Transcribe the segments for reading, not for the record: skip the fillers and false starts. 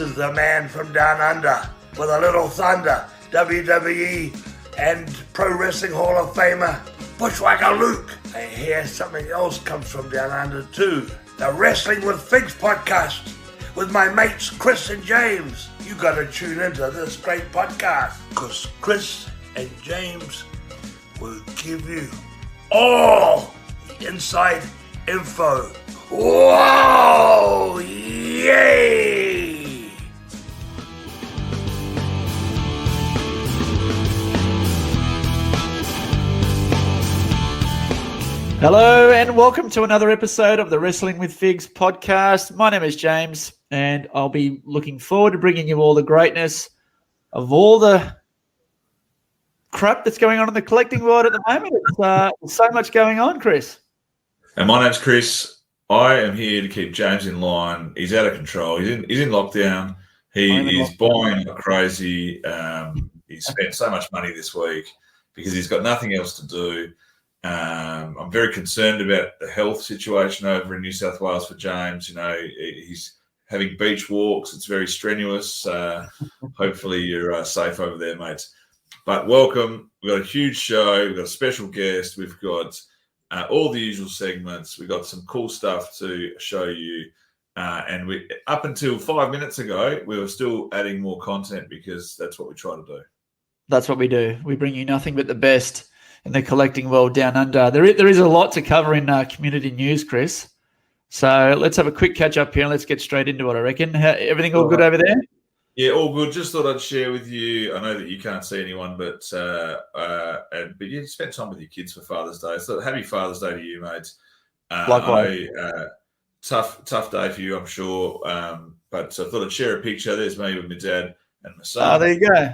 is the man from down under with a little thunder, WWE and Pro Wrestling Hall of Famer, Bushwhacker Luke. I hear something else comes from down under too. The Wrestling with Figs podcast with my mates Chris and James. You gotta tune into this great podcast because Chris and James will give you all the inside info. Whoa! Yay! Hello and welcome to another episode of the Wrestling with Figs podcast. My name is James and I'll be looking forward to bringing you all the greatness of all the crap that's going on in the collecting world at the moment. It's so much going on, Chris. And my name's Chris. I am here to keep James in line. He's out of control. He's in lockdown. He is buying like crazy. He's spent so much money this week because he's got nothing else to do. I'm very concerned about the health situation over in New South Wales for James. You know, he's having beach walks. It's very strenuous. Hopefully you're safe over there, mates. But welcome. We've got a huge show. We've got a special guest. We've got all the usual segments. We've got some cool stuff to show you. And we, up until 5 minutes ago, we were still adding more content because that's what we try to do. That's what we do. We bring you nothing but the best in the collecting world down under. There is a lot to cover in community news, Chris. So let's have a quick catch up here and let's get straight into it, I reckon. Everything all good over there? Yeah, all good. Just thought I'd share with you. I know that you can't see anyone, but you spent time with your kids for Father's Day. So happy Father's Day to you, mates. Likewise. Tough day for you, I'm sure. But I thought I'd share a picture. There's me with my dad and my son. Oh, there you go.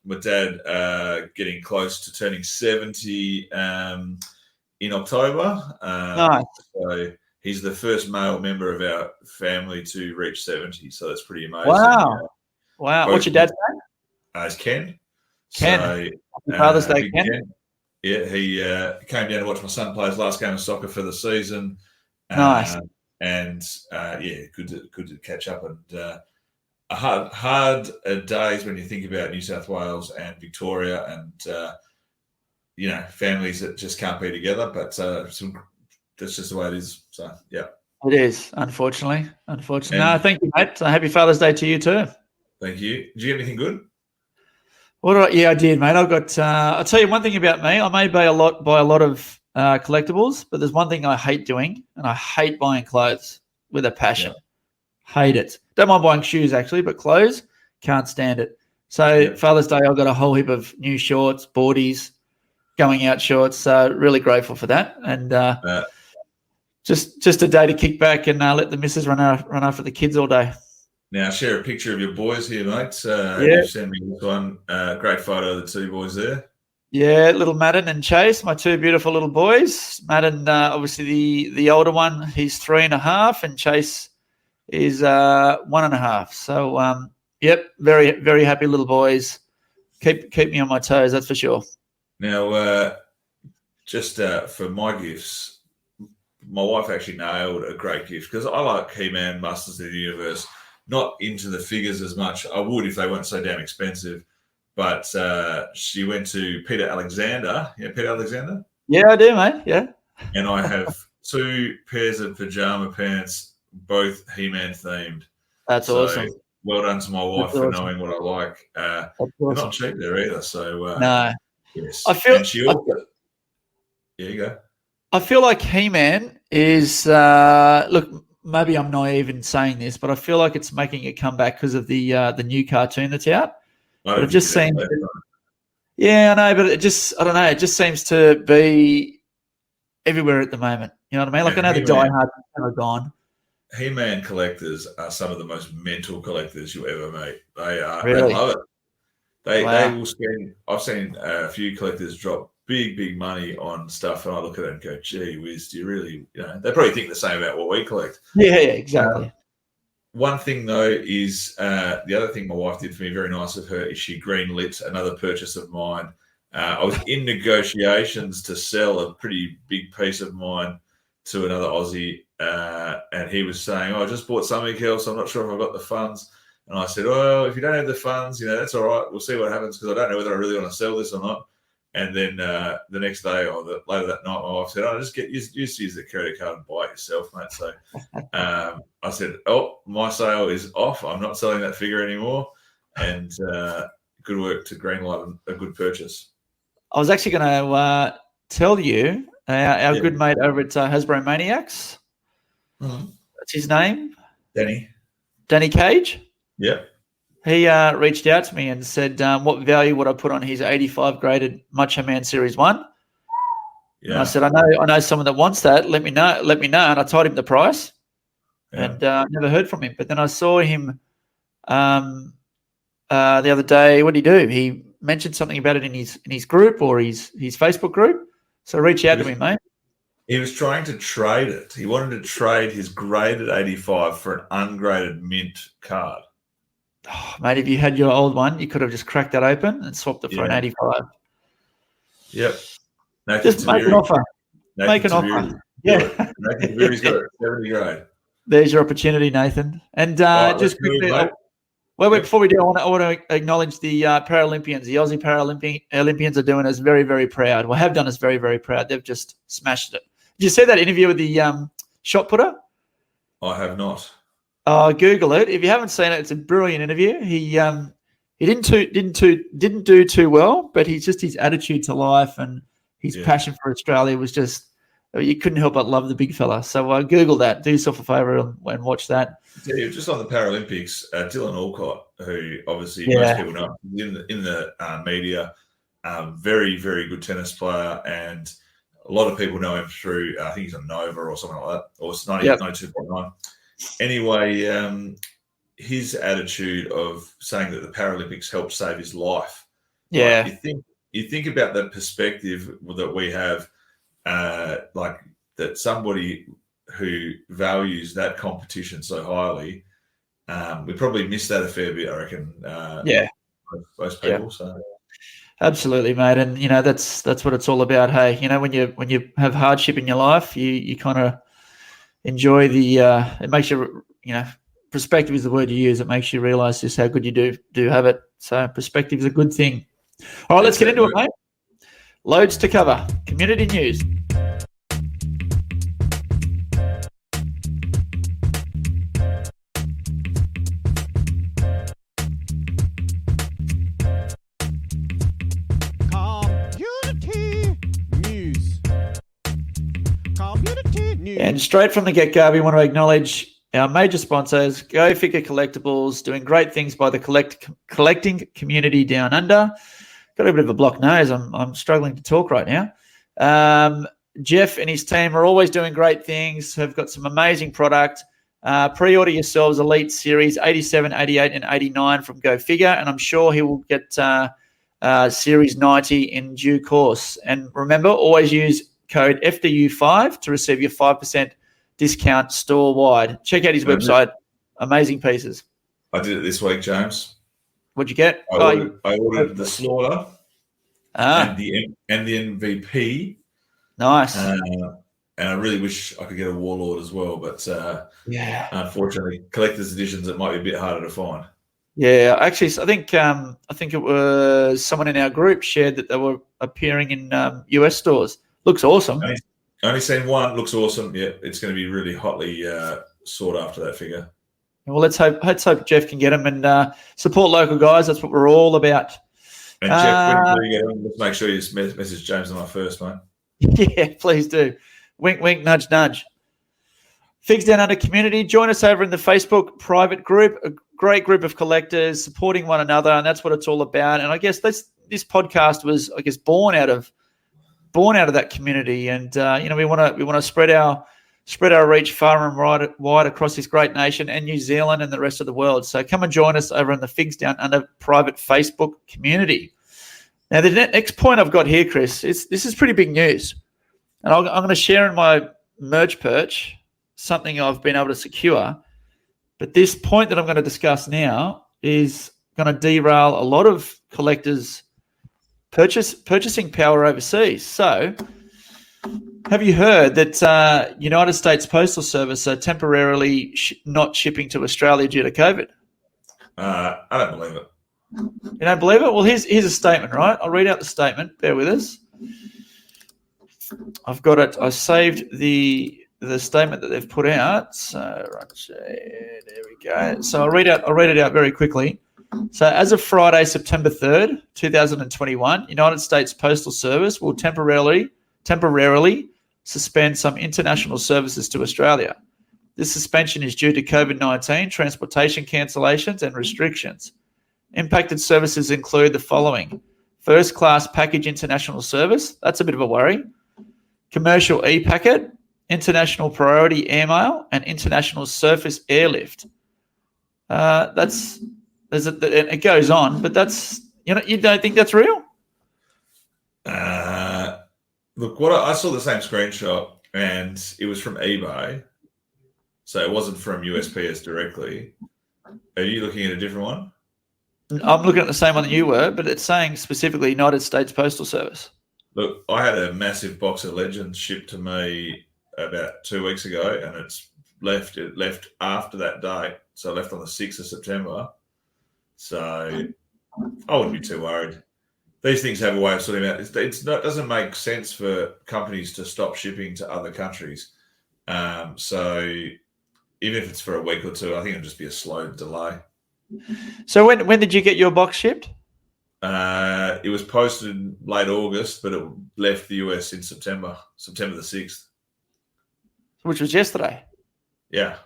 My dad getting close to turning 70 in October. Nice. So he's the first male member of our family to reach 70. So that's pretty amazing. Wow. What's your dad's name? It's Ken. Ken. So, Happy Father's Day, Ken. Yeah, he came down to watch my son play his last game of soccer for the season. Nice. Good to catch up. And hard days when you think about New South Wales and Victoria and, families that just can't be together. But that's just the way it is. So, yeah. It is, unfortunately. No, thank you, mate. Happy Father's Day to you too. Thank you. Did you get anything good? Yeah, I did, mate. I'll tell you one thing about me. I may buy a lot of collectibles, but there's one thing I hate doing, and I hate buying clothes with a passion. Yeah. Hate it. Don't mind buying shoes, actually, but clothes, can't stand it. So Father's Day, I've got a whole heap of new shorts, boardies, going out shorts. So really grateful for that. And just a day to kick back and let the missus run after the kids all day. Now, share a picture of your boys here, mate. You send me this one. Great photo of the two boys there. Yeah, little Madden and Chase, my two beautiful little boys. Madden, obviously the older one, he's 3.5, and Chase is 1.5. So, very, very happy little boys. Keep me on my toes, that's for sure. Now, just for my gifts, my wife actually nailed a great gift because I like He-Man, Masters of the Universe. Not into the figures as much. I would if they weren't so damn expensive. But she went to Peter Alexander. Yeah, Peter Alexander? Yeah, I do, mate. Yeah. And I have 2 pairs of pajama pants, both He-Man themed. That's awesome. Well done to my wife for knowing what I like. Awesome. They're not cheap there either. So no. Yes. You go. I feel like He-Man is look, maybe I'm naive in saying this, but I feel like it's making a comeback because of the new cartoon that's out. But it just seems, I know, but it just seems to be everywhere at the moment. You know what I mean? Like I know the diehards are gone. He-Man collectors are some of the most mental collectors you ever meet. They are. Really? They love it. They will spend. I've seen a few collectors drop big money on stuff, and I look at it and go, "Gee whiz, do you really?" They probably think the same about what we collect. Yeah, exactly. One thing though is the other thing my wife did for me, very nice of her, is she greenlit another purchase of mine. I was in negotiations to sell a pretty big piece of mine to another Aussie, and he was saying, "Oh, I just bought something else. I'm not sure if I've got the funds." And I said, "Well, if you don't have the funds, that's all right. We'll see what happens because I don't know whether I really want to sell this or not." And then the next day or later that night, my wife said, "Oh, just use the credit card and buy it yourself, mate." So I said, "Oh, my sale is off. I'm not selling that figure anymore." And good work to Greenlight, a good purchase. I was actually going to tell you our good mate over at Hasbro Maniacs. Mm-hmm. That's his name. Danny Cage. Yeah. He reached out to me and said, what value would I put on his 85 graded Macho Man Series 1? Yeah. And I said, I know someone that wants that. Let me know. And I told him the price. Yeah. And never heard from him. But then I saw him the other day. What did he do? He mentioned something about it in his group or his Facebook group. So reach out to me, mate. He was trying to trade it. He wanted to trade his graded 85 for an ungraded mint card. Oh, mate, if you had your old one, you could have just cracked that open and swapped it for an 85. Yep. Just make an offer. Make an offer. Yeah. Nathan Taveri's got a 70 grade. There's your opportunity, Nathan. And just quickly, before we do, I want to acknowledge the Paralympians. The Aussie Paralympians are doing us very, very proud. Well, have done us very, very proud. They've just smashed it. Did you see that interview with the shot putter? I have not. Google it. If you haven't seen it, it's a brilliant interview. He didn't do too well, but his attitude to life and his passion for Australia was just, you couldn't help but love the big fella. So Google that. Do yourself a favour and watch that. Yeah, just on the Paralympics, Dylan Alcott, who obviously most people know in the media, very, very good tennis player, and a lot of people know him through, I think he's on Nova or something like that, or 92.9. Anyway, his attitude of saying that the Paralympics helped save his life. Yeah. Like you think about that perspective that we have, like that somebody who values that competition so highly, we probably miss that a fair bit, I reckon. Most people. Yeah. So. Absolutely, mate, and that's what it's all about. Hey, when you have hardship in your life, you kind of enjoy the. It makes you, perspective is the word you use. It makes you realise just how good you do have it. So perspective is a good thing. All right, let's get into it, mate. Loads to cover. Community news. And straight from the get-go, we want to acknowledge our major sponsors, Go Figure Collectibles, doing great things by the collecting community down under. Got a bit of a blocked nose. I'm struggling to talk right now. Jeff and his team are always doing great things, have got some amazing product. Pre-order yourselves Elite Series 87, 88, and 89 from Go Figure, and I'm sure he will get Series 90 in due course. And remember, always use code FDU5 to receive your 5% discount store-wide. Check out his website. Amazing pieces. I did it this week, James. What'd you get? I ordered the Slaughter and the MVP. Nice. And I really wish I could get a Warlord as well, but unfortunately, collector's editions, it might be a bit harder to find. Yeah, actually, I think it was someone in our group shared that they were appearing in US stores. Looks awesome. Only seen one. Looks awesome. Yeah, it's going to be really hotly sought after, that figure. Well, let's hope Jeff can get them and support local guys. That's what we're all about. And Jeff, when you get them, let's make sure you message James and I first, mate. Yeah, please do. Wink, wink, nudge, nudge. Figs Down Under community. Join us over in the Facebook private group. A great group of collectors supporting one another, and that's what it's all about. And I guess this podcast was, born out of that community. And we want to spread our reach far and wide across this great nation and New Zealand and the rest of the world. So come and join us over in the Figs Down Under private Facebook community. Now, the next point I've got here, Chris, this is pretty big news. And I'm going to share in my merch perch something I've been able to secure. But this point that I'm going to discuss now is going to derail a lot of collectors' purchasing power overseas. So Have you heard that United States Postal Service are temporarily not shipping to Australia due to COVID? I don't believe it. You don't believe it? Well, here's a statement, right? I'll read out the statement. Bear with us. I've got it. I saved the statement that they've put out. So there we go. So I'll read it out very quickly. So as of Friday, September 3rd, 2021, United States Postal Service will temporarily suspend some international services to Australia. This suspension is due to COVID-19, transportation cancellations and restrictions. Impacted services include the following: first-class package international service, that's a bit of a worry, commercial e-packet, international priority airmail, and international surface airlift. It goes on, but that's, you don't think that's real? Look, I saw the same screenshot, and it was from eBay, so it wasn't from USPS directly. Are you looking at a different one? I'm looking at the same one that you were, but it's saying specifically United States Postal Service. Look, I had a massive box of Legends shipped to me about 2 weeks ago, and it left after that date, so it left on the 6th of September. So I wouldn't be too worried. These things have a way of sorting out. It doesn't make sense for companies to stop shipping to other countries. So even if it's for a week or two, I think it'll just be a slow delay. So when did you get your box shipped? It was posted in late August, but it left the US in September the 6th. Which was yesterday? Yeah.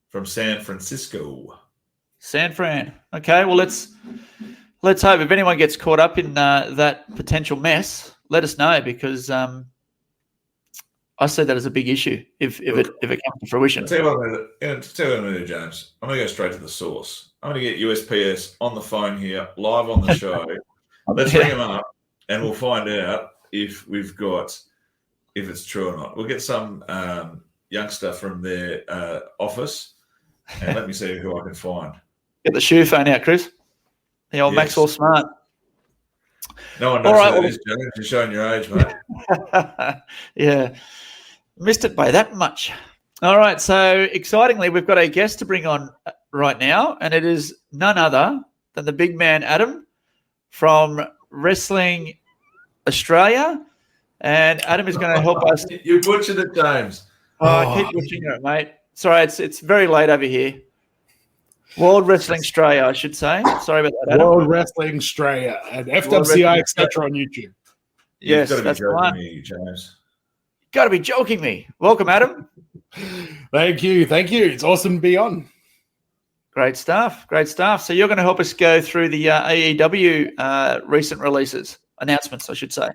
From San Francisco. San Fran. Okay, well, let's hope if anyone gets caught up in that potential mess, let us know, because I see that as a big issue if it comes to fruition. I'll tell you what I'm going to do, James. I'm going to go straight to the source. I'm going to get USPS on the phone here, live on the show. Let's bring them up, and we'll find out if it's true or not. We'll get some youngster from their office, and let me see who I can find. Get the shoe phone out, Chris. The old Maxwell Smart. No one knows who that is, James. You're showing your age, mate. Yeah. Missed it by that much. All right. So excitingly, we've got a guest to bring on right now, and it is none other than the big man, Adam, from Wrestling Australia. And Adam is going to help us. You butchered it, James. I keep butchering it, mate. Sorry, it's very late over here. World Wrestling Australia, I should say. Sorry about that, Adam. World Wrestling Australia and FWCI, etc. on YouTube. Yes, that's the one. James. Got to be joking me. Welcome, Adam. Thank you. It's awesome to be on. Great stuff. So you're going to help us go through the AEW recent announcements, I should say.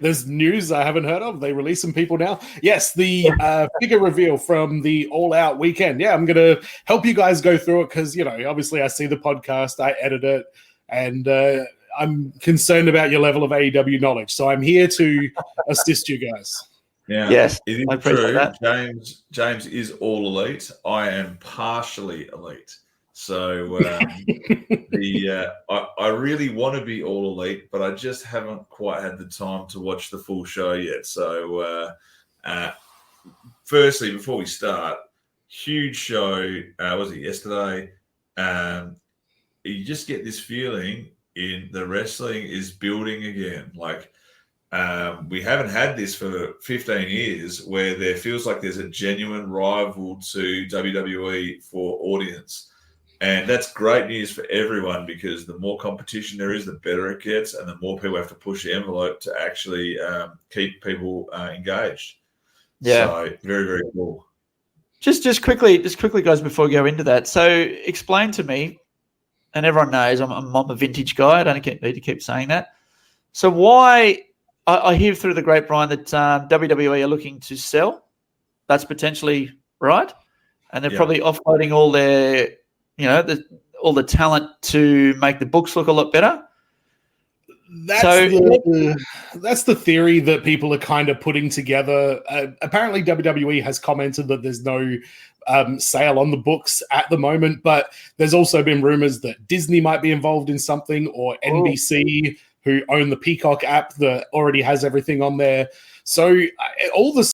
There's news I haven't heard of. They release some people now. Yes, the figure reveal from the All Out weekend. Yeah, I'm going to help you guys go through it because, obviously I see the podcast, I edit it, and I'm concerned about your level of AEW knowledge. So I'm here to assist you guys. Yeah, yes, it is true. That. James is all elite. I am partially elite. So I really want to be all elite, but I just haven't quite had the time to watch the full show yet. So firstly, before we start, huge show. Was it yesterday? You just get this feeling in the wrestling is building again. Like we haven't had this for 15 years where there feels like there's a genuine rival to WWE for audience. And that's great news for everyone because the more competition there is, the better it gets, and the more people have to push the envelope to actually keep people engaged. Yeah, so very, very cool. Just quickly, guys, before we go into that. So explain to me, and everyone knows I'm a vintage guy. I don't need to keep saying that. So why I hear through the grapevine that WWE are looking to sell. That's potentially right, and they're probably offloading all their all the talent to make the books look a lot better. That's the theory that people are kind of putting together. Apparently, WWE has commented that there's no sale on the books at the moment, but there's also been rumors that Disney might be involved in something or NBC. who own the Peacock app that already has everything on there. So all the